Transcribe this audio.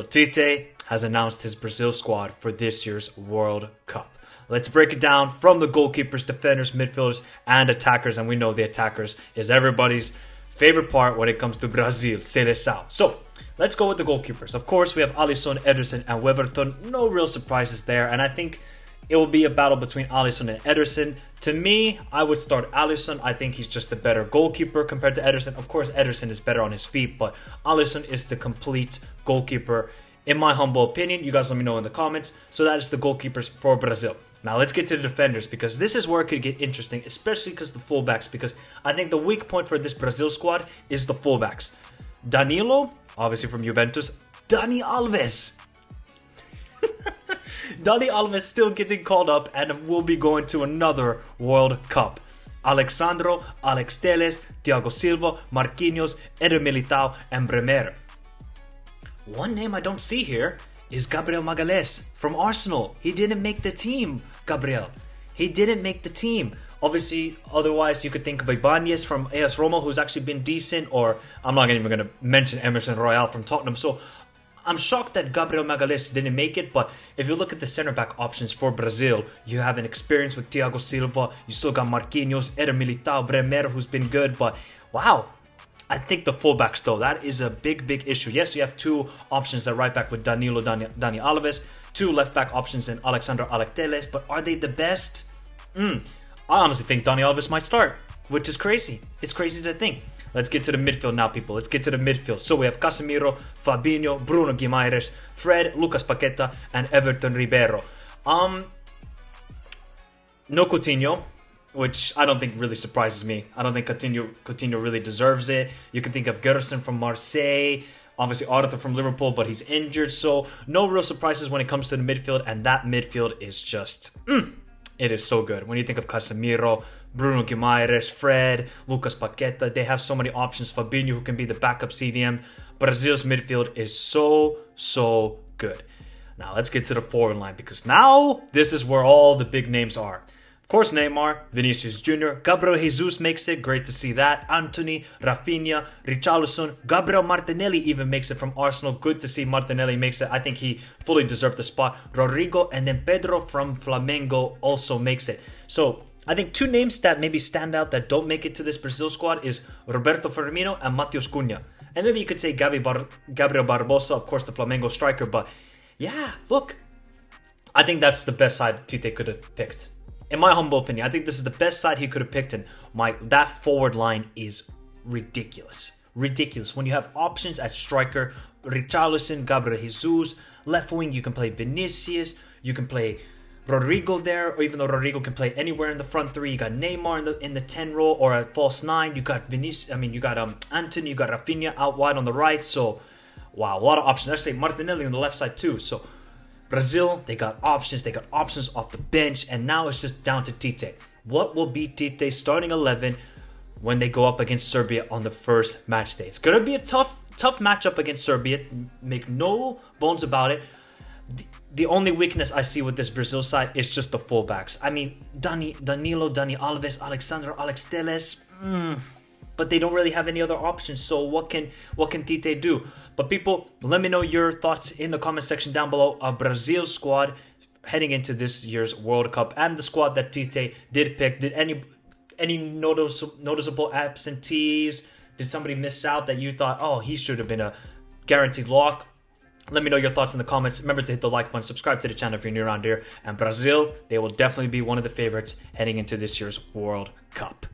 Tite has announced his Brazil squad for this year's World Cup. Let's break it down from the goalkeepers, defenders, midfielders, and attackers. And we know the attackers is everybody's favorite part when it comes to Brazil, Seleção. So, let's go with the goalkeepers. Of course, we have Alisson, Ederson, and Weverton. No real surprises there. And I think it will be a battle between Alisson and Ederson. To me, I would start Alisson. I think he's just a better goalkeeper compared to Ederson. Of course, Ederson is better on his feet, but Alisson is the complete goalkeeper, in my humble opinion. You guys let me know in the comments. So that is the goalkeepers for Brazil. Now let's get to the defenders, because this is where it could get interesting, especially because the fullbacks, because I think the weak point for this Brazil squad is the fullbacks. Danilo, obviously from Juventus. Dani Alves. Dani Alves still getting called up and will be going to another World Cup. Alexandro, Alex Telles, Thiago Silva, Marquinhos, Eder Militao, and Bremer. One name I don't see here is Gabriel Magalhães from Arsenal. He didn't make the team, Gabriel. He didn't make the team. Obviously, otherwise you could think of Ibanez from AS Roma, who's actually been decent, or I'm not even going to mention Emerson Royal from Tottenham. So I'm shocked that Gabriel Magalhães didn't make it, but if you look at the center-back options for Brazil, you have an experience with Thiago Silva, you still got Marquinhos, Eder Militao, Bremer, who's been good, but wow. I think the fullbacks, though, that is a big issue. Yes, you have two options at right back with Danilo, Dani Alves, two left back options in Alexandre Alex Telles, but are they the best? I honestly think Dani Alves might start, which is crazy. It's crazy to think. Let's get to the midfield now, people. Let's get to the midfield. So we have Casemiro, Fabinho, Bruno Guimaraes, Fred, Lucas Paqueta, and Everton Ribeiro. No Coutinho, which I don't think really surprises me. I don't think Coutinho really deserves it. You can think of Gerson from Marseille, obviously Arthur from Liverpool, but he's injured, so no real surprises when it comes to the midfield, and that midfield is just, it is so good. When you think of Casemiro, Bruno Guimaraes, Fred, Lucas Paqueta, they have so many options. Fabinho, who can be the backup CDM. Brazil's midfield is so good. Now let's get to the forward line, because now this is where all the big names are. Of course, Neymar, Vinicius Jr., Gabriel Jesus makes it. Great to see that. Antony, Rafinha, Richarlison, Gabriel Martinelli even makes it from Arsenal. Good to see Martinelli makes it. I think he fully deserved the spot. Rodrigo, and then Pedro from Flamengo also makes it. So I think two names that maybe stand out that don't make it to this Brazil squad is Roberto Firmino and Matheus Cunha. And maybe you could say Gabriel Barbosa, of course, the Flamengo striker. But yeah, look, I think that's the best side Tite could have picked. In my humble opinion, I think this is the best side he could have picked, and that forward line is ridiculous. Ridiculous. When you have options at striker, Richarlison, Gabriel Jesus, left wing, you can play Vinicius, you can play Rodrigo there, or even though Rodrigo can play anywhere in the front three, you got Neymar in the 10 role, or at false 9, you got you got Antony, you got Rafinha out wide on the right, so wow, a lot of options. I say Martinelli on the left side too, so Brazil, they got options off the bench, and now it's just down to Tite. What will be Tite's starting 11 when they go up against Serbia on the first match day? It's going to be a tough matchup against Serbia, make no bones about it. The only weakness I see with this Brazil side is just the fullbacks. I mean, Danilo, Dani Alves, Alexandre Alex Telles, but they don't really have any other options. So what can Tite do? But people, let me know your thoughts in the comment section down below of Brazil's squad heading into this year's World Cup, and the squad that Tite did pick. Did any noticeable absentees? Did somebody miss out that you thought, oh, he should have been a guaranteed lock? Let me know your thoughts in the comments. Remember to hit the like button, subscribe to the channel if you're new around here. And Brazil, they will definitely be one of the favorites heading into this year's World Cup.